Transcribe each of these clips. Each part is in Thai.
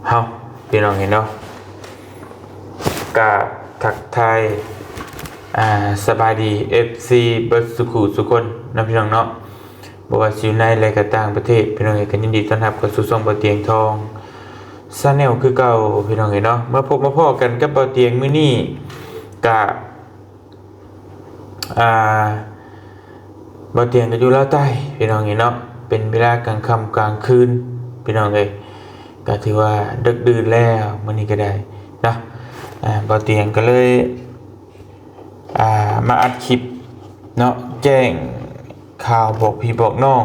เฮาพี่น้องเห็นเนาะกะทักทายสบายดี FC เบิร์ดสุขุสุคนนะพี่น้องเนาะบอกว่าอยู่ในและก็ต่างประเทศพี่น้องเอ๋ยกันยินดีต้อนรับเข้าสู่ช่องบ่เตียงทองซาแนลคือเก่าพี่น้องเอ๋ยเนาะมาพบมาพ้อกันกับบ่เตียงมื้อนี้กะบ่เตียงก็อยู่ลาวใต้พี่น้องเอ๋ยเนาะเป็นเวลากลางค่ำกลางคืนพี่น้องเอ๋ยก็ถือว่าดึกดื่นแล้วมื้อนี้ก็ได้เนาะบ่เตียงก็เลยมาอัดคลิปเนาะแจ้งข่าวบอกพี่บอกน้อง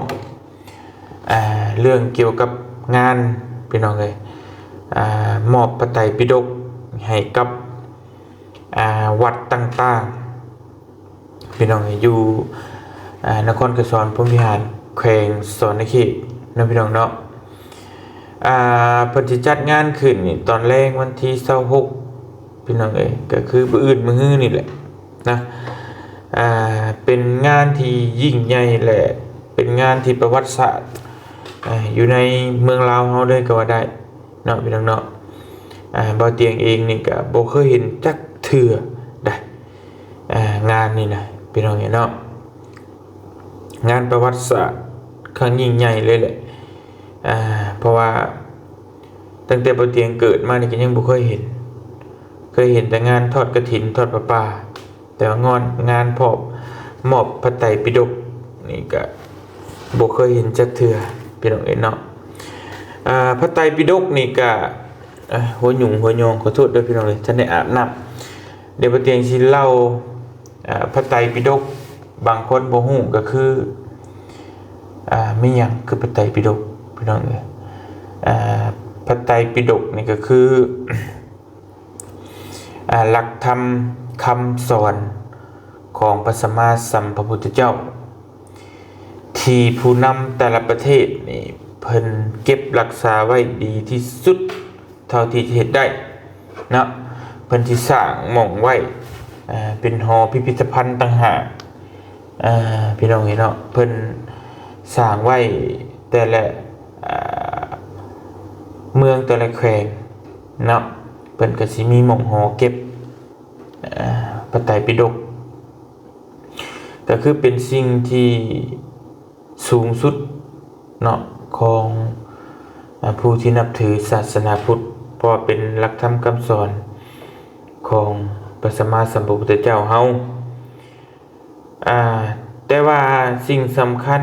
เรื่องเกี่ยวกับงานพี่น้องเลยมอบพระไตรปิฎกให้กับวัดต่างๆพี่น้องอยู่นครกระสอนพรหมวิหารแขวงสอนนครนะพี่น้องเนาะเพิ่นสิจัดงานขึ้นนี่ตอนแรกวันที่26พี่น้องเอ้ยก็คือมื้ออื่นมื้อฮื้อนี่แหละนะเป็นงานที่ยิ่งใหญ่แหละเป็นงานที่ประวัติศาสตร์อยู่ในเมืองลาวเฮาเลยก็ว่าได้เนาะพี่น้องเนาะบ่เตียงเองนี่ก็บ่เคยเห็นจักเทื่อได้งานนี่นะพี่น้องเนาะงานประวัติศาสตร์ครั้งยิ่งใหญ่เลยแหละเพราะว่าตั้งแต่บ่เตียงเกิดมานี่ก็ยังบ่เคยเห็นแต่งานทอดกฐินทอดประปาแต่ว่างานมอบพระไตรปิฎกนี่ก็บ่เคยเห็นจักเทื่อพี่น้องเนาะพระไตรปิฎกนี่ก็หัวหยุ่งหัวยองขอโทษด้วยพี่น้องเลยท่านได้อาบน้ำเดี๋ยวบ่เตียงสิเล่าพระไตรปิฎกบางคนบ่ฮู้ก็คือมีหยังคือพระไตรปิฎกพี่น้องเอ้ยพระไตรปิฎกนี่ก็คือหลักธรรมคำสอนของพระสัมมาสัมพุทธเจ้าที่ผู้นำแต่ละประเทศนี่เพิ่นเก็บรักษาไว้ดีที่สุดเท่าที่จะเฮ็ดได้เนาะเพิ่นสิสร้างหม่องไว้เป็นหอพิพิธภัณฑ์ต่างหากพี่น้องเนาะเพิ่นสร้างไว้แต่ละเมืองแต่ละแขวงเนาะเพิ่นก็สิมีหม่องหอเก็บพระไตรปิฎกก็คือเป็นสิ่งที่สูงสุดเนาะของผู้ที่นับถือศาสนาพุทธเพราะเป็นหลักธรรมคำสอนของพระสัมมาสัมพุทธเจ้าเฮาแต่ว่าสิ่งสำคัญ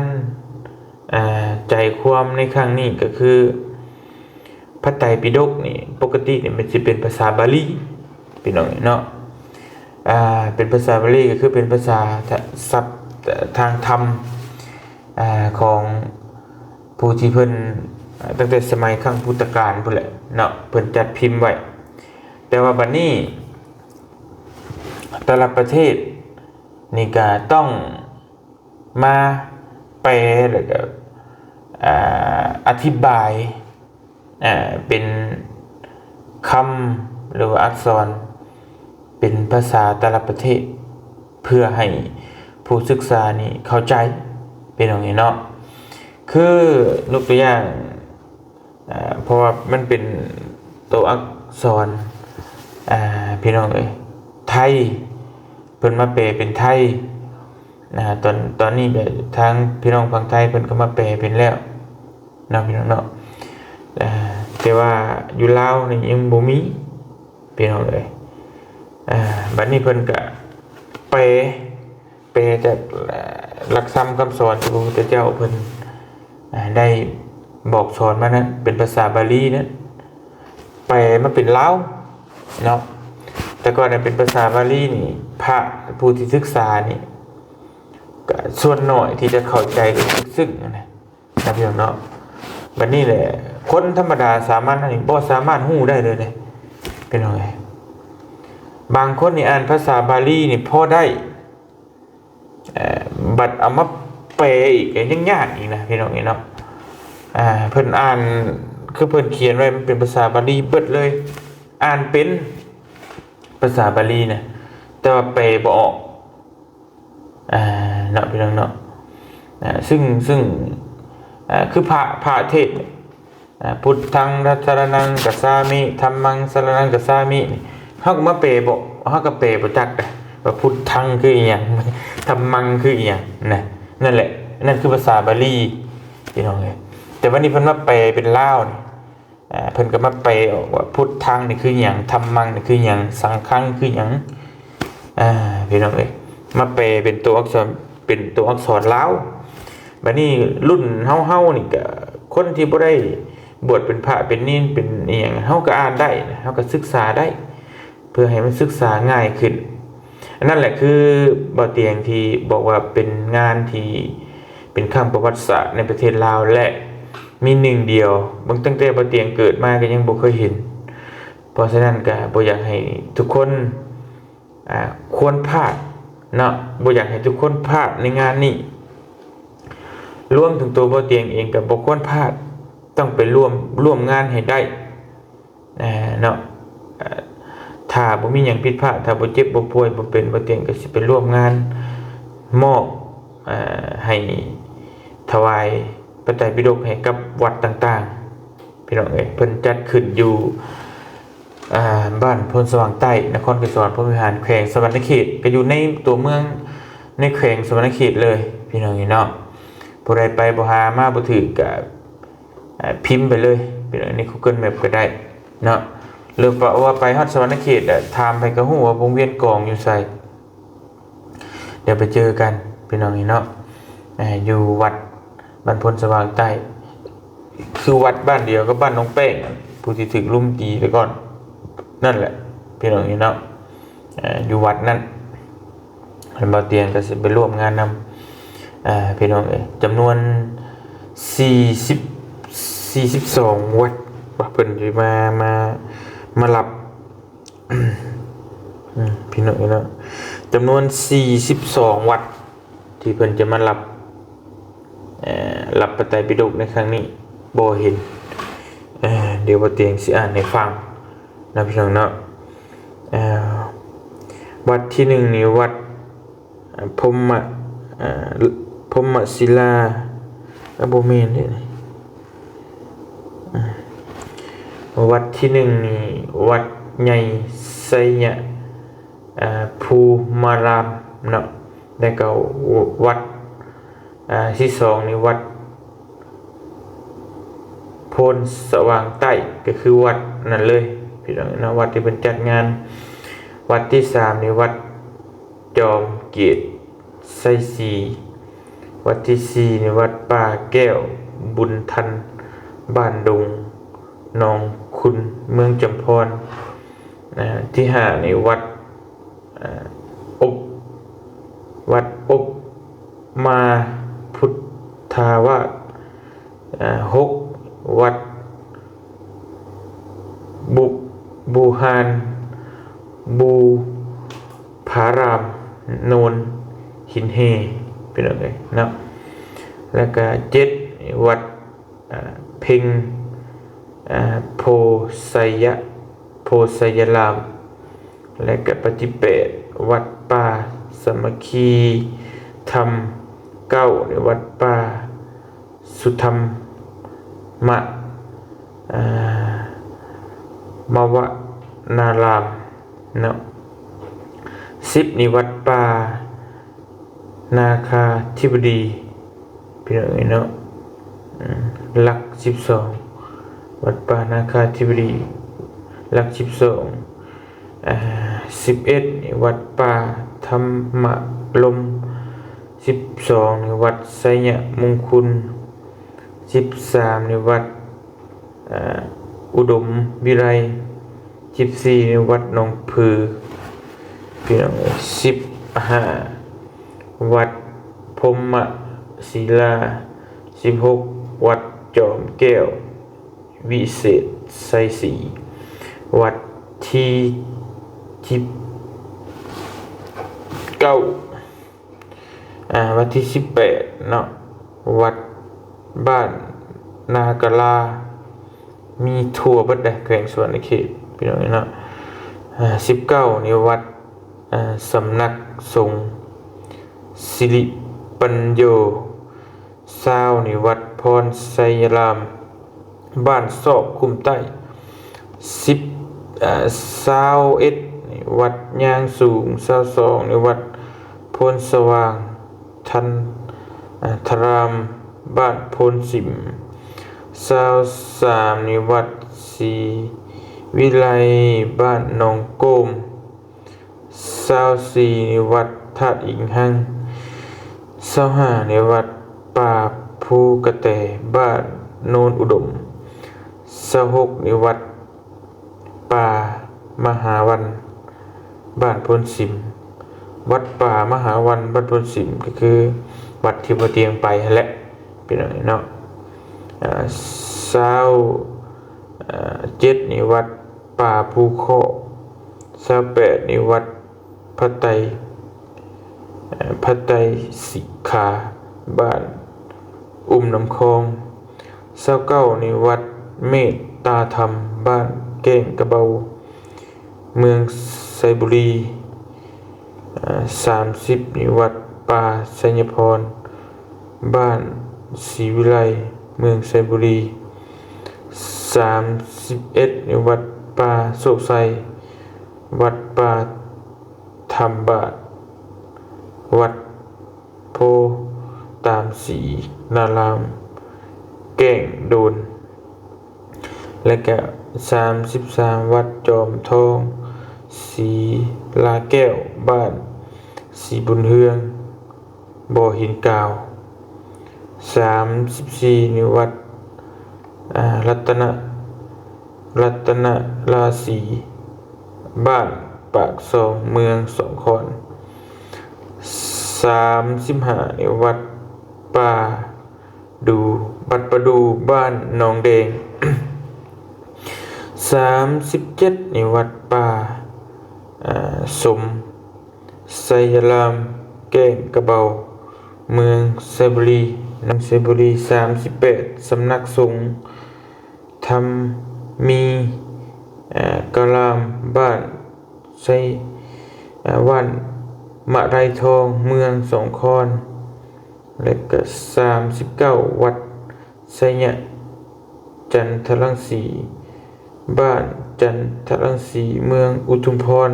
ใจความในครั้งนี้ก็คือพระไตรปิฎกนี่ปกตินี่มันจะเป็นภาษาบาลีพี่น้องเนาะเป็นภาษาบาลีก็คือเป็นภาษาศัพท์ทางธรรมของผู้ที่เพิ่นตั้งแต่สมัยครั้งพุทธกาลพุ่นแหละเนาะเพิ่นจัดพิมพ์ไว้แต่ว่าบัดนี้แต่ละประเทศนี่ก็ต้องมาแปลแล้วก็อธิบายเป็นคำหรือว่าอักษรเป็นภาษาแต่ละประเทศเพื่อให้ผู้ศึกษานี่เข้าใจเป็นอย่างนี้เนาะคือยกตัวอย่างเพราะว่ามันเป็นตัวอักษรพี่น้องไทยเพิ่นมาแปลเป็นไทยตอนนี้แบบทางพี่น้องฝั่งไทยเพิ่นก็มาแปลเป็นแล้วนะพี่น้องเนาะแต่ว่าอยู่ลาวนี่ยังบ่มีพี่น้องเลยบัดนี้เพิ่นก็แปลจากหลักธรรมคำสอนที่พระพุทธเจ้าเพิ่นได้บอกสอนมานั้นเป็นภาษาบาลีนั้นแปลมาเป็นลาวเนาะแต่ก่อนเป็นภาษาบาลีนี่พระผู้ที่ศึกษานี่ก็ส่วนน้อยที่จะเข้าใจได้ซึ้งนะพี่น้องเนาะบัดนี้แหละคนธรรมดาสามัญนี่บ่สามารถฮู้ได้เลยเป็นจังไงบางคนนี่อ่านภาษาบาลีนี่พอได้บัดเอามาแปลอีกยังยากอีกนะพี่น้องเนาะเพิ่นอ่านคือเพิ่นเขียนไว้มันเป็นภาษาบาลีเบิดเลยอ่านเป็นภาษาบาลีนะแต่ว่าแปลบ่ออกเนาะพี่น้องเนาะซึ่งคือพระเทศ พุทธังรัตถนังกัสสามิธัมมังสรณังกัสสามิเฮาก็มาเปรบ่เฮาก็เปรบ่จักว่าพุทธังคืออีหยังธัมมังคืออีหยังนั่นแหละนั่นคือภาษาบาลีพี่น้องเอ้ยแต่วันนี้เพิ่นมาแปลเป็นลาวนี่เพิ่นก็มาแปลออกว่าพุทธังนี่คือหยังธัมมังนี่คือหยังสังฆังคือหยังพี่น้องเอ้ยมาแปลเป็นตัวอักษรลาวบัดนี้รุ่นเฮานี่ก็คนที่บ่ได้บวชเป็นพระเป็นเณรเป็นอีหยังเฮาก็อ่านได้เฮาก็ศึกษาได้เพื่อให้มันศึกษาง่ายขึ้นนั่นแหละคือบ่เตียงที่บอกว่าเป็นงานที่เป็นครั้งประวัติศาสตร์ในประเทศลาวและมีหนึ่งเดียวบางตั้งแต่บ่เตียงเกิดมาก็ยังบ่เคยเห็นเพราะฉะนั้นก็บ่อยากให้ทุกคนควรพลาดเนาะบ่อยากให้ทุกคนพลาดในงานนี้รวมถึงตัวบ่เตียงเองก็บ่ควรพลาดต้องไปร่วมงานให้ได้เนาะถ้าบ่มีหยังผิดพลาดถ้าบ่เจ็บบ่ป่วยบ่เป็นบ่เตียงก็สิไปร่วมงานมอบให้ถวายพระไตรปิฎกให้กับวัดต่างๆพี่น้องเอ้ยเพิ่นจัดขึ้นอยู่บ้านพลสว่างใต้นครไกรสอนพรหมวิหารแขวงสวรรณเขตก็อยู่ในตัวเมืองในแขวงสวรรณเขตเลยพี่น้องเนาะผู้ใดไปบ่หามาบ่ถือก็พิมพ์ไปเลยพี่น้องใน Google Map ก็ได้เนาะหรือว่าไปฮอดสวรรณเขตถามไปก็ฮู้ว่าวงเวียนกองอยู่ไสเดี๋ยวไปเจอกันพี่น้องเนาะอยู่วัดบ้านพลสว่างใต้คือวัดบ้านเดียวกับบ้านน้องแป้งผู้ที่ถึกลุ่มตีไปก่อนนั่นแหละพี่น้องเนาะอยู่วัดนั่นบ่เตียงก็สิไปร่วมงานนำพี่น้องจำนวน42วัดว่าเพิ่นสิมารับพี่น้องเนาะจำนวน42วัดที่เพิ่นจะมารับพระไตรปิฎกในครั้งนี้บ่เห็นเดี๋ยวบ่เตียงสิอ่านให้ฟังนะพี่น้องเนาะวัดที่1นี่วัดพรหมศิลาบ่แม่นเด้วัดที่1นี่วัดใหญ่ไสยะภูมารามเนาะแล้วก็วัดที่2นี่วัดโพนสว่างใต้ก็คือวัดนั่นเลยพี่น้องนะวัดที่เป็นจัดงานวัดที่3นี่วัดจอมเกตไสสีวัดที่4นี่วัดป่าแก้วบุญทันบ้านดงหนองคุณเมืองจำพรที่5นี่วัดอบมาพุทธาวาส6วัดบูหานบูผารามโนนหินเฮเป็นอะไรเนาะแล้วก็7วัดเพ็งโพไซยรามและก็ปฏิเปตวัดป่าสามัคคีธรรม9ในวัดป่าสุธรรมมวนารามเนาะ10นี่วัดป่านาคาธิบดีพี่น้องเนาะหลัก12วัดป่านาคาธิบดีหลัก12 11นี่วัดป่าธรรมลม12นี่วัดไสยมงคล13นี่วัดอุดมวิไล14นี่วัดหนองผือพี่น้อง15วัดพรหมศิลา16วัดจอมแก้ววิเศษไสสีวัดที่9วัดที่18เนาะวัดบ้านนากะลามีทั่วเบิดได้แขวงสวรรณเขตพี่น้องเนาะ19นี่วัดสำนักสงฆ์สิริปัญโย20นี่วัดพรไสยราม บ้านซอกคุมใต้สิบ21นี่วัดยางสูง22นี่วัดโพนสว่างทันทรามบ้านโพนสิม23นี่วัดศรีวิไลบ้านหนองโกม24นี่วัดธาตุอิงหัง25นี่วัดป่าภูกระแตบ้านโนนอุดม26นี่วัดป่ามหาวันบ้านพนสิมวัดป่ามหาวันบ้านพนสิมก็คือวัดที่บ่เตียงไปนั่นแหละเป็นอะไรเนาะ27นี่วัดป่าภูเคาะ28นี่วัดพระไตรสิกขาบ้านน้ำคอง29นี่วัดเมตตาธรรมบ้านแก้งกระเบาเมืองไซบุรี30นี่วัดป่าสัญญพรบ้านศรีวิไลเมืองไซบุรี31นี่วัดป่าโศกไซวัดป่าธรรมบาทวัดโพตามสีนารามแก้งโดนและก็33วัดจอมทองศรีลาแก้วบ้านศรีบุญเฮืองบ่อหินกาว34นิวัดรัตนราศีบ้านปากซองเมืองสองคอน35นิวัดป่าดูบัดประดูบ้านหนองแดง37นิวัดป่าสมไซยรามแก้งกระเบาเมืองไซบุรี38สำนักสงฆ์ธรรมมีกะลามบ้านไซวันมะไรทองเมืองสองคอนและก็39วัดไซยะจันทรังสีบ้านจันทรังสีเมืองอุทุมพร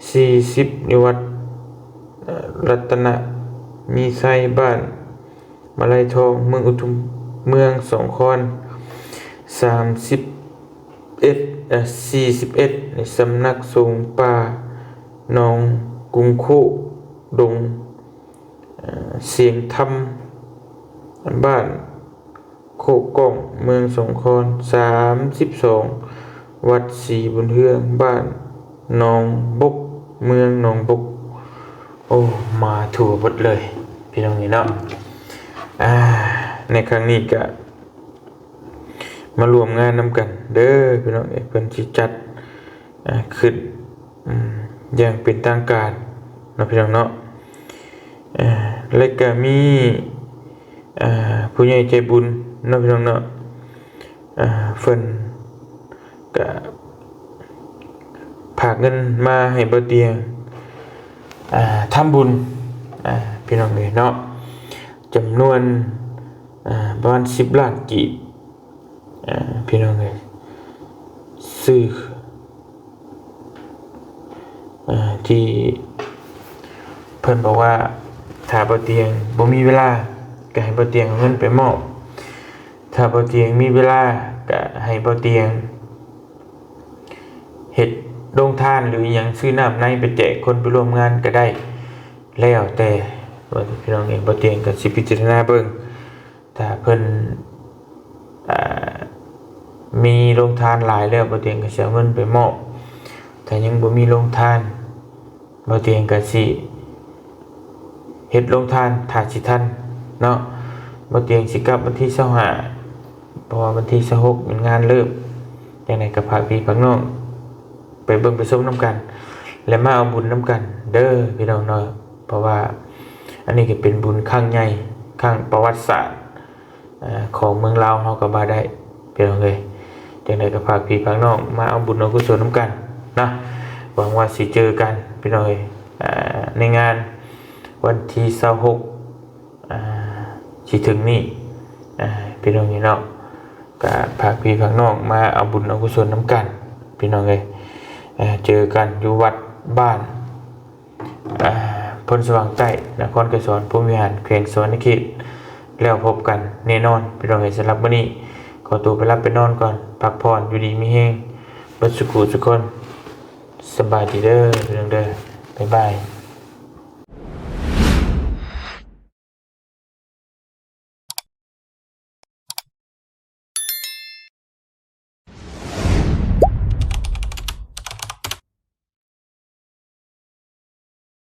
40นิวัดรัตนมีไซบ้านมะไรทองเมืองอุทุมเมืองสองคอน41ในสำนักสงฆ์ป่าหนองกุงโคดงเสียงธรรมบ้านโคกล้องเมืองสงขลา32วัดศรีบุญเฮืองบ้านหนองบกเมืองหนองบกโอ้มาถั่วหมดเลยพี่น้องนี่เนาะในครั้งนี้ก็มารวมงานนำกันเด้อพี่น้องเพิ่นสิจัดขึ้นอย่างเป็นทางการเนาะพี่น้องเนาะและก็มีผู้ใหญ่ใจบุญเนาะพี่น้องเนาะเพิ่นก็ฝากเงินมาให้บ่เตียงทำบุญพี่น้องเนาะจำนวนประมาณ10 ล้านกีบพี่น้องซื้อที่เพิ่นบอกว่าถ้าบ่เตียงบ่มีเวลาก็ให้บ่เตียงเอาเงินไปมอบถ้าบ่เตียงมีเวลาก็ให้บ่เตียงเฮ็ดโรงทานหรือหยังซื้อน้ำในไปแจกคนไปร่วมงานก็ได้แล้วแต่ว่าพี่น้องบ่เตียงก็สิพิจารณาเบิ่งถ้าเพิ่นมีโรงทานหลายแล้วบ่เตียงก็สิเอาเงินไปมอบถ้ายังบ่มีโรงทานบ่เตียงก็สิเฮ็ดโรงทานถ้าสิทันเนาะบ่เตียงสิกลับวันที่25เพราะว่าวันที่26มีงานเริ่มจังได๋ก็พาพี่พาน้องไปเบิ่งไปชมนำกันและมาเอาบุญนำกันเด้อพี่น้องเนาะเพราะว่าอันนี้ก็เป็นบุญครั้งใหญ่ครั้งประวัติศาสตร์ของเมืองลาวเฮาก็ว่าได้พี่น้องเอ้ยจังได๋ก็พาพี่พาน้องมาเอาบุญเอากุศลนำกันนะหวังว่าสิเจอกันพี่น้องเอ้ยในงานวันที่26สิถึงนี้พี่น้องนี่เนาะก็ ก็พาพี่พาน้องมาเอาบุญเอากุศลน้ำกันพี่น้องเลยเจอกันอยู่วัดบ้านพลสว่างใต้นครไกรสอนภูมิหารแขวงสวรรณเขตแล้วพบกันแน่นอนพี่น้องเอ้ยสำหรับวันนี้ขอตัวไปรับไปนอนก่อนพักผ่อนอยู่ดีมีแห้งเบิดสุขุทุกคนสบายดีเด้อพี่น้องเด้อบ๊ายบาย